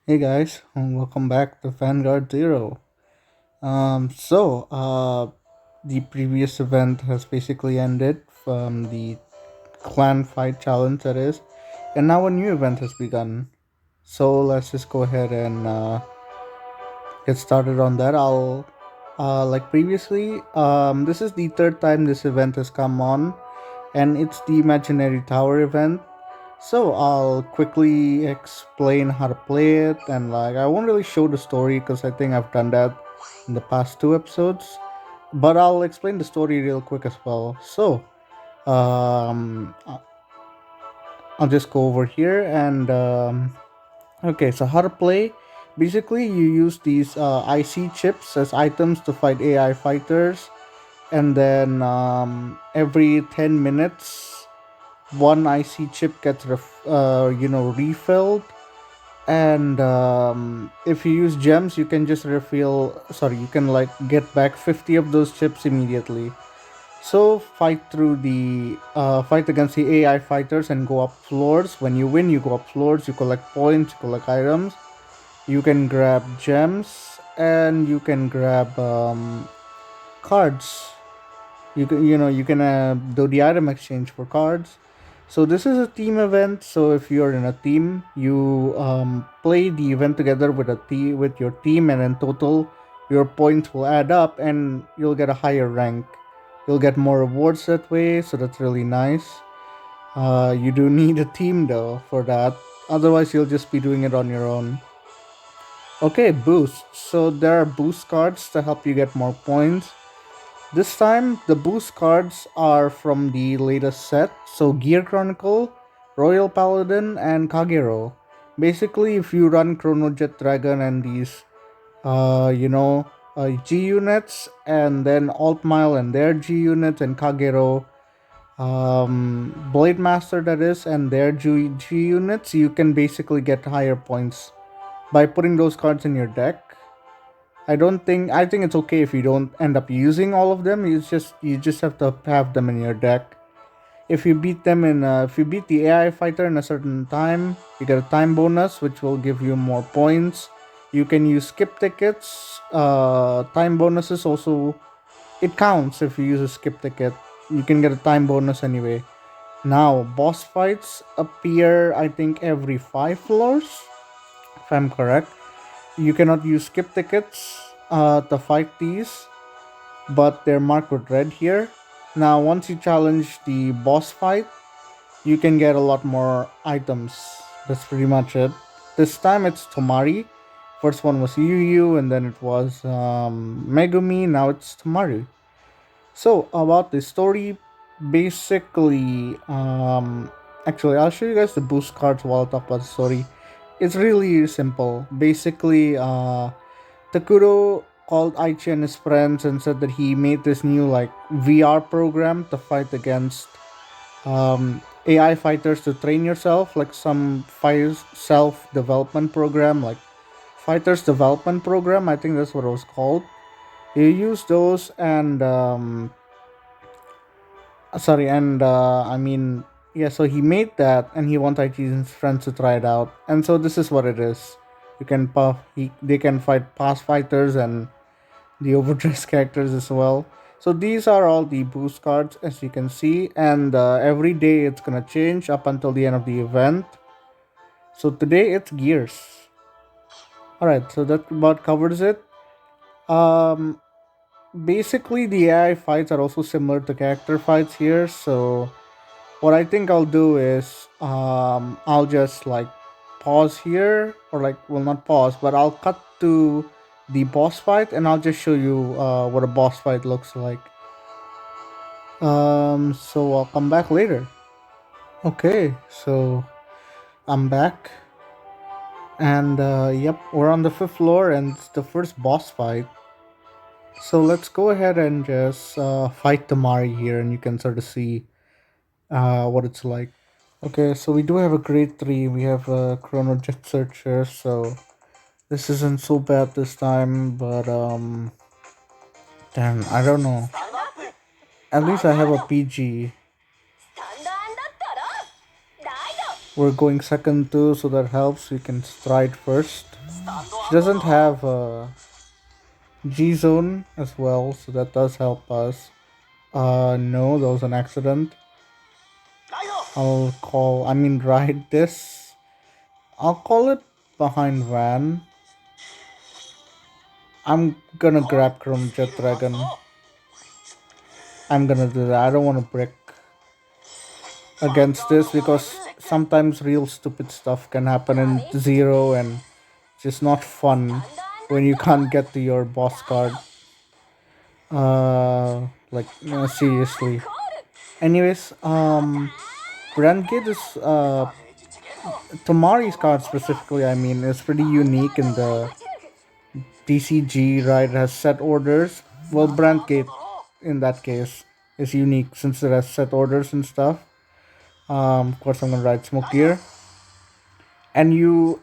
Hey guys, and welcome back to Vanguard Zero. The previous event has basically ended from the clan fight challenge, that is, and now a new event has begun. So let's just go ahead and get started on that. Like previously, this is the third time this event has come on, and it's the Imaginary Tower event. So I'll quickly explain how to play it, and like I won't really show the story because I think I've done that in the past two episodes. But I'll explain the story real quick as well. Um, I- I'll just go over here and okay. So how to play? Basically, you use these IC chips as items to fight AI fighters, and then every 10 minutes, one IC chip gets refilled, and if you use gems you can just refill, sorry, you can like get back 50 of those chips immediately. So fight against the AI fighters and go up floors. When you win, you go up floors, you collect points, you collect items, you can grab gems, and you can grab cards. You can do the item exchange for cards. So this is a team event. So if you're in a team, you play the event together with with your team, and in total, your points will add up, and you'll get a higher rank. You'll get more rewards that way. So that's really nice. You do need a team though for that. Otherwise, you'll just be doing it on your own. Okay, boost. So there are boost cards to help you get more points. This time, the boost cards are from the latest set, so Gear Chronicle, Royal Paladin, and Kagero. Basically, if you run Chrono Jet Dragon and these, G units, and then Alt Mile and their G units, and Kagero, Blade Master, that is, and their G units, you can basically get higher points by putting those cards in your deck. I think it's okay if you don't end up using all of them. You just have to have them in your deck. If you beat the AI fighter in a certain time, you get a time bonus which will give you more points. You can use skip tickets. Time bonuses also, it counts if you use a skip ticket. You can get a time bonus anyway. Now boss fights appear, I think, every 5 floors, if I'm correct. You cannot use skip tickets to fight these, but they're marked with red here. Now, once you challenge the boss fight, you can get a lot more items. That's pretty much it. This time it's Tomari. First one was Yu Yu, and then it was Megumi. Now it's Tomari. So about the story, basically, actually, I'll show you guys the boost cards while I talk about the story. It's really simple. Basically, Takuro called Aichi and his friends and said that he made this new like VR program to fight against AI fighters to train yourself, like some fighters self development program, like fighters development program. I think that's what it was called. You use those and sorry, and I mean, yeah. So he made that, and he wants Aichi and his friends to try it out. And so this is what it is. They can fight past fighters and the overdressed characters as well. So these are all the boost cards, as you can see, and every day it's gonna change up until the end of the event. So today it's gears. All right, so that about covers it. Um, Basically the AI fights are also similar to character fights here. So what I think I'll do is I'll just like pause here, or like, well, not pause, but I'll cut to the boss fight, and I'll just show you what a boss fight looks like. So I'll come back later. Okay, so I'm back, and yep, we're on the fifth floor, and it's the first boss fight. So let's go ahead and just fight Tamari here, and you can sort of see what it's like. Okay, so we do have a grade 3. We have a Chrono Jet Searcher, so this isn't so bad this time, but damn, I don't know. At least I have a PG. We're going second too, so that helps. We can stride first. She doesn't have G zone as well, so that does help us. No, that was an accident. Ride this. I'll call it behind Van. I'm gonna grab Chrome Jet Dragon. I'm gonna do that. I don't want to brick against this because sometimes real stupid stuff can happen in Zero and it's just not fun when you can't get to your boss card. No, seriously. Anyways, Brandgate is Tamari's card specifically. I mean, is pretty unique in the TCG. Right, it has set orders. Well, Brandgate in that case is unique since it has set orders and stuff. Of course, I'm gonna ride Smoke Gear, and you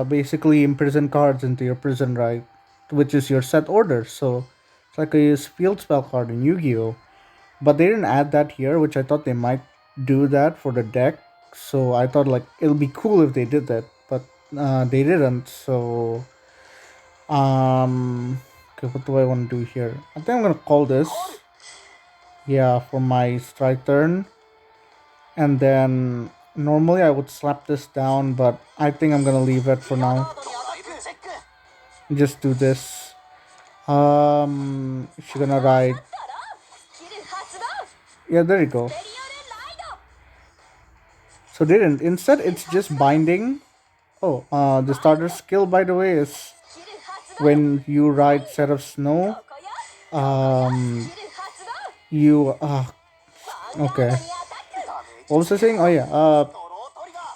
basically imprison cards into your prison, right, which is your set order. So it's like a field spell card in Yu-Gi-Oh. But they didn't add that here, which I thought they might do that for the deck. So I thought like it'll be cool if they did that, but they didn't. So okay, what do I want to do here? I think I'm gonna call this, yeah, for my strike turn, and then normally I would slap this down, but I think I'm gonna leave it for now. Just do this. She's gonna ride. Yeah, there you go. So didn't. Instead, it's just binding. Oh, the starter skill, by the way, is when you ride Set of Snow. Um, you okay. What was I saying? Oh yeah.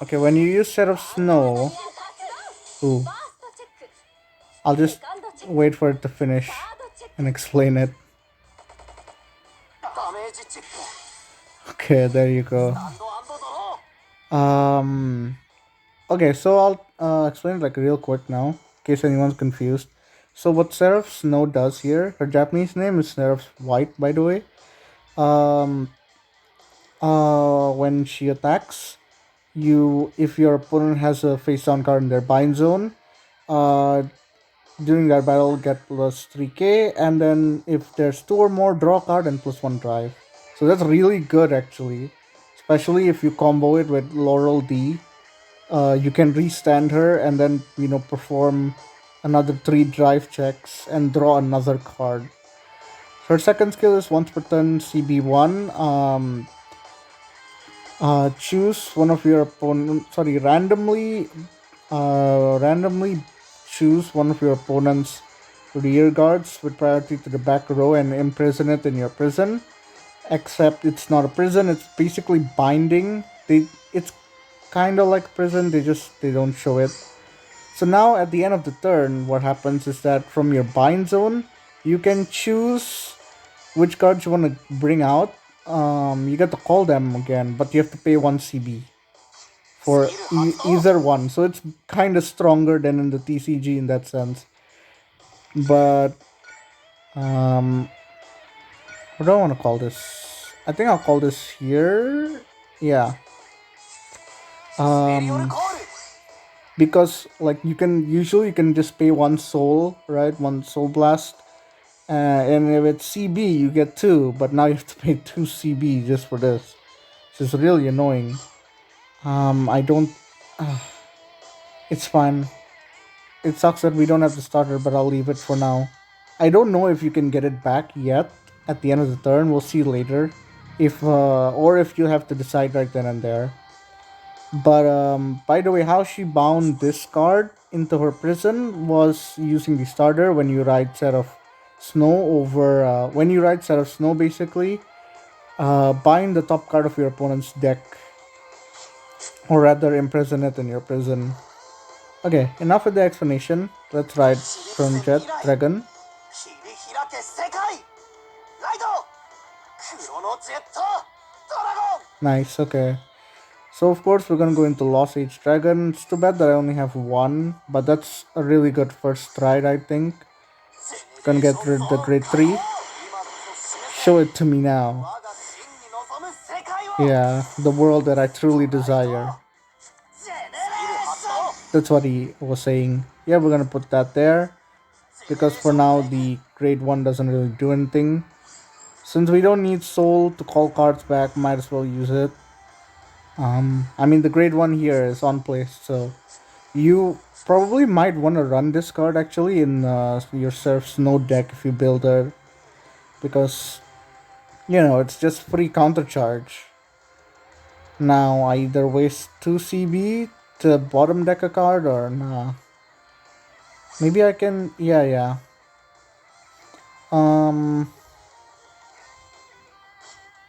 Okay. When you use Set of Snow, ooh, I'll just wait for it to finish and explain it. Okay, there you go. Okay, so I'll explain it like real quick now, in case anyone's confused. So what Seraph Snow does here, her Japanese name is Seraph White, by the way. Um, when she attacks, if your opponent has a face down card in their bind zone, uh, during that battle get plus 3k, and then if there's two or more, draw a card and plus one drive. So that's really good actually, especially if you combo it with Laurel D. You can restand her and then perform another three drive checks and draw another card. Her second skill is once per turn CB1. Choose one of your opponent. Sorry, randomly choose one of your opponent's rear guards with priority to the back row and imprison it in your prison. Except it's not a prison; it's basically binding. It's kind of like prison. They don't show it. So now at the end of the turn, what happens is that from your bind zone, you can choose which cards you want to bring out. You get to call them again, but you have to pay one CB for either one. So it's kind of stronger than in the TCG in that sense. But what do I want to call this? I think I'll call this here. Yeah. Because like you can just pay one soul, right? One soul blast. And if it's CB, you get two, but now you have to pay two CB just for this. Which is really annoying. I don't. It's fine. It sucks that we don't have the starter, but I'll leave it for now. I don't know if you can get it back yet at the end of the turn. We'll see later. If or if you have to decide right then and there. But by the way, how she bound this card into her prison was using the starter when you ride Set of Snow over. When you ride Set of Snow, basically, bind the top card of your opponent's deck, or rather, imprison it in your prison. Okay, enough with the explanation. Let's ride Chrome Jet Dragon. Nice, okay. So of course we're gonna go into Lost Age Dragon. It's too bad that I only have one, but that's a really good first ride, I think. Gonna get rid of the grade 3. Show it to me now. Yeah, the world that I truly desire. That's what he was saying. Yeah, we're gonna put that there because for now the grade 1 doesn't really do anything. Since we don't need soul to call cards back, might as well use it. I mean the grade 1 here is on place, so you probably might want to run this card actually in your Surf's node deck if you build it, because it's just free counter charge. Now I either waste 2 CB to bottom deck a card or nah. Maybe I can, yeah. Um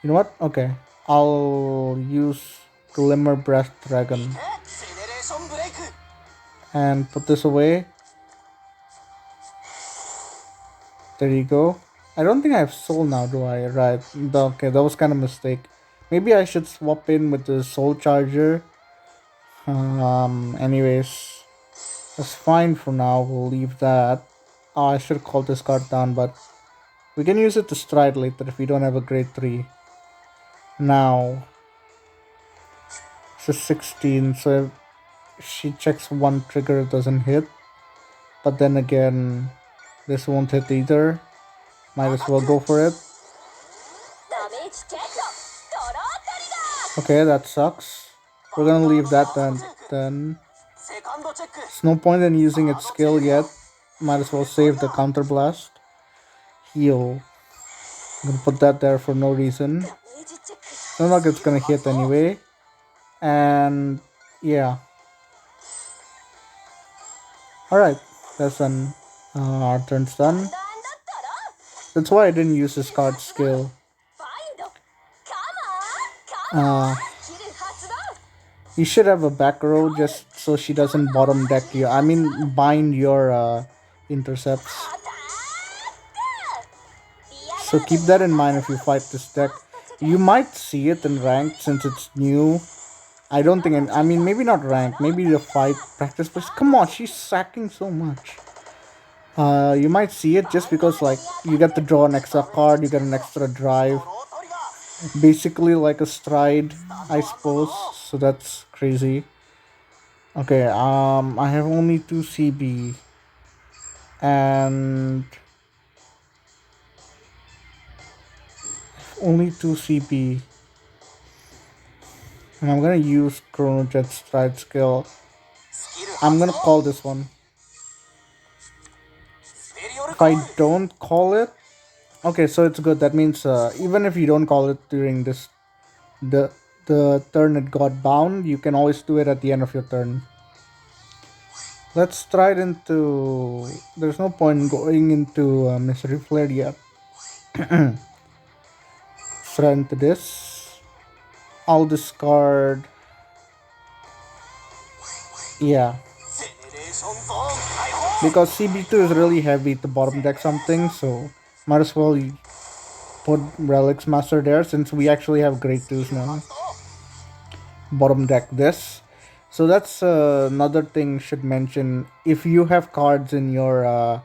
you know what? Okay. I'll use Glimmer Breath Dragon and put this away. There you go. I don't think I have soul now, do I? Right. Okay, that was kind of a mistake. Maybe I should swap in with the soul charger. Anyways, that's fine for now. We'll leave that. Oh, I should call this card down, but we can use it to stride later if we don't have a grade 3. Now, it's a 16, so if she checks one trigger, it doesn't hit. But then again, this won't hit either. Might as well go for it. Okay, that sucks. We're gonna leave that then. There's no point in using its skill yet. Might as well save the counter blast. Heal. I'm gonna put that there for no reason. Not like it's gonna hit anyway. And yeah. Alright, that's done. Our turn's done. That's why I didn't use this card skill. You should have a back row just so she doesn't bottom deck you. I mean, bind your intercepts. So keep that in mind if you fight this deck. You might see it in ranked since it's new. I don't think. I mean, maybe not ranked. Maybe the fight practice. But come on, she's sacking so much. You might see it just because like you get to draw an extra card, you get an extra drive. Basically like a stride, I suppose. So that's crazy. Okay, I have only 2 CB and only 2 CB, and I'm gonna use Chrono Jet Stride skill. I'm gonna call this one. If I don't call it, okay, so it's good. That means even if you don't call it during the turn it got bound, you can always do it at the end of your turn. Let's stride into. There's no point going into Mystery Flare yet. Stride into this. I'll discard. Yeah. Because CB2 is really heavy to bottom deck something, so might as well put Relics Master there since we actually have grade 2s now. Bottom deck this. So that's another thing should mention. If you have cards in your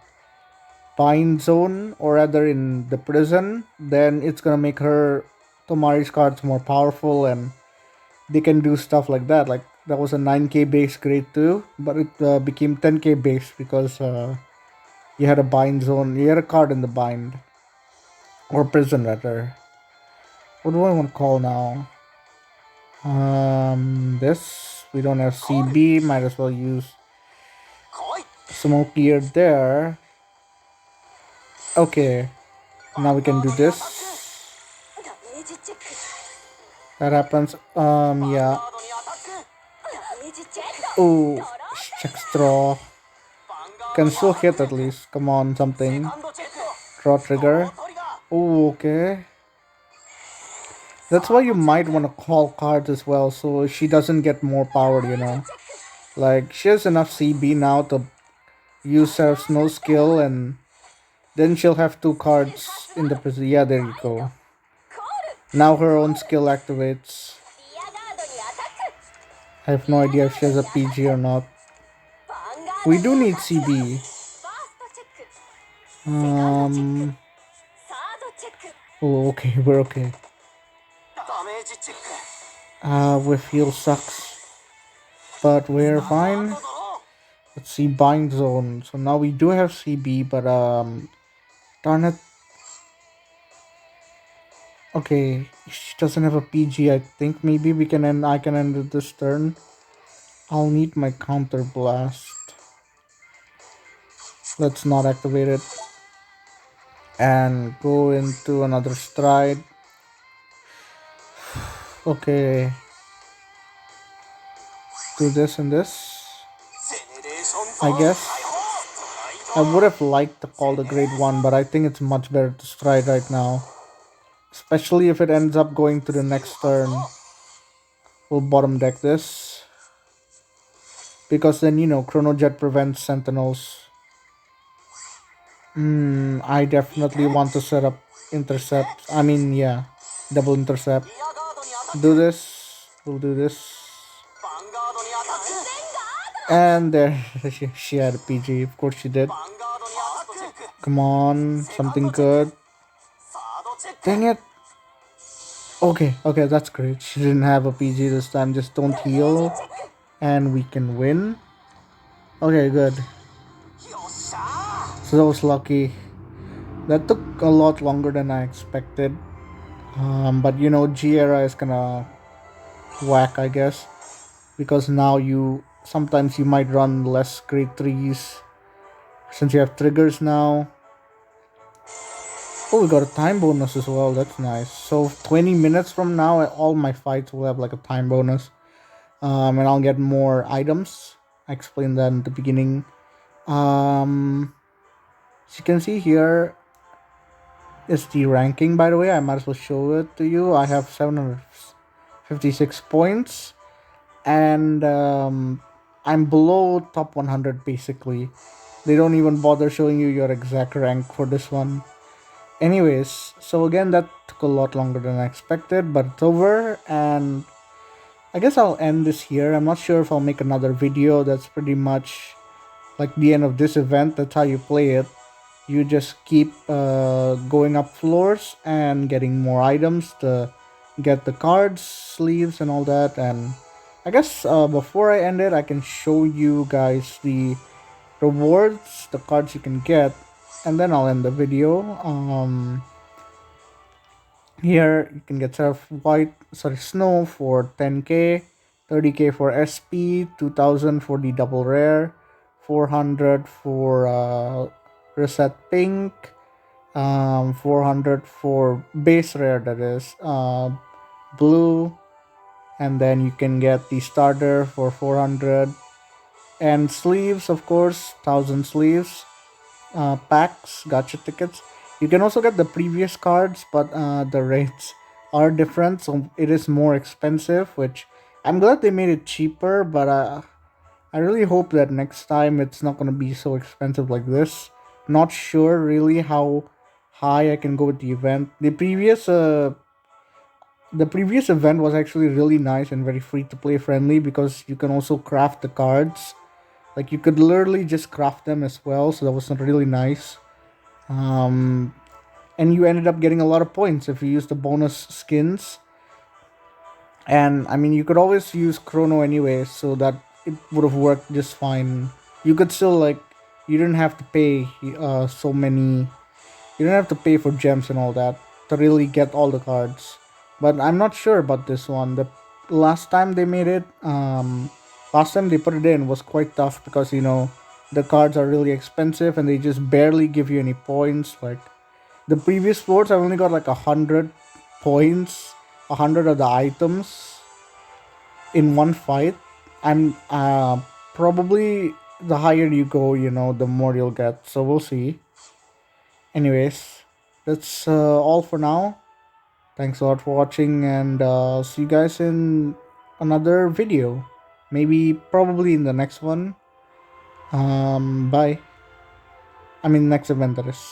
bind zone or rather in the prison, then it's gonna make her Tomari's cards more powerful and they can do stuff like that. Like that was a 9k base grade 2, but it became 10k base because you had a bind zone, you had a card in the bind or prison rather. What do I want to call now? This we don't have CB, might as well use smoke gear there. Okay, now we can do this. That happens. Yeah. Oh, check straw. Can still hit at least. Come on, something. Draw trigger. Oh, okay. That's why you might want to call cards as well, so she doesn't get more power. Like, she has enough CB now to use her snow skill, and then she'll have 2 cards in the prison. Yeah, there you go. Now her own skill activates. I have no idea if she has a PG or not. We do need CB. Oh, okay, we're okay. We feel sucks. But we're fine. Let's see, bind zone. So now we do have CB, but darn it. Okay, she doesn't have a PG. I think maybe we can end. I can end it this turn. I'll need my counter blast. Let's not activate it and go into another stride. Okay, do this and this. I guess I would have liked to call the grade 1, but I think it's much better to stride right now. Especially if it ends up going to the next turn. We'll bottom deck this. Because then, Chrono Jet prevents Sentinels. I definitely want to set up intercept. I mean, yeah, double intercept. Do this. We'll do this. And there, she had a PG. Of course she did. Come on, something good. Dang it. Okay, that's great. She didn't have a PG this time. Just don't heal. And we can win. Okay, good. So that was lucky. That took a lot longer than I expected. But G era is gonna whack, I guess. Because now sometimes you might run less grade 3s. Since you have triggers now. Oh, we got a time bonus as well. That's nice. So 20 minutes from now, all my fights will have like a time bonus. And I'll get more items. I explained that in the beginning. As you can see here is the ranking, by the way. I might as well show it to you. I have 756 points. And I'm below top 100 basically. They don't even bother showing you your exact rank for this one. Anyways, so again, that took a lot longer than I expected, but it's over, and I guess I'll end this here. I'm not sure if I'll make another video. That's pretty much like the end of this event. That's how you play it. You just keep going up floors and getting more items to get the cards, sleeves, and all that. And I guess before I end it, I can show you guys the rewards, the cards you can get, and then I'll end the video. Here you can get snow for 10k, 30k for SP, 2000 for the double rare, 400 for reset pink, 400 for base rare, that is blue, and then you can get the starter for 400, and sleeves, of course, 1000 sleeves, packs, gotcha tickets. You can also get the previous cards, but the rates are different, so it is more expensive. Which I'm glad they made it cheaper, but I really hope that next time it's not gonna be so expensive like this. Not sure really how high I can go with the event. The previous event was actually really nice and very free to play friendly because you can also craft the cards. Like you could literally just craft them as well, so that was really nice. Um, and you ended up getting a lot of points if you use the bonus skins. And I mean, you could always use Chrono anyway, so that it would have worked just fine. You could still you didn't have to pay so many. You didn't have to pay for gems and all that to really get all the cards. But I'm not sure about this one. The last time they made it, last time they put it in was quite tough because the cards are really expensive and they just barely give you any points. Like the previous floors, I only got like 100 points, 100 of the items in one fight. I'm probably the higher you go, the more you'll get. So we'll see. Anyways, that's all for now. Thanks a lot for watching, and see you guys in another video. Maybe, probably in the next one. Bye. I mean, next event, that is.